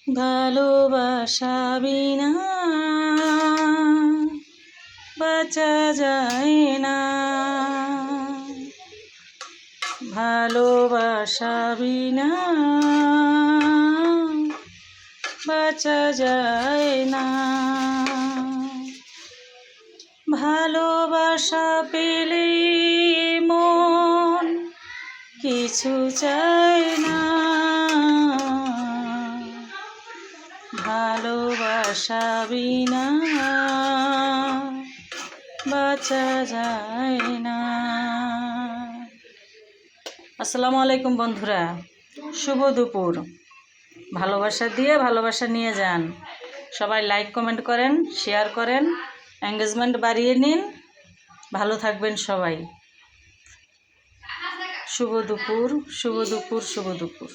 ভালোবাসা বিনা বাঁচা যায় না, ভালোবাসা বিনা বাঁচা যায় না। ভালোবাসা পেলে মন কিছু চায় না, ভালোবাসা বিনা বাঁচা যায় না। আসসালামু আলাইকুম বন্ধুরা, শুভ দুপুর। ভালোবাসা দিয়ে ভালোবাসা নিয়ে যান। সবাই লাইক কমেন্ট করেন, শেয়ার করেন, এঙ্গেজমেন্ট বাড়িয়ে নিন। ভালো থাকবেন সবাই। শুভ দুপুর, শুভ দুপুর, শুভ দুপুর।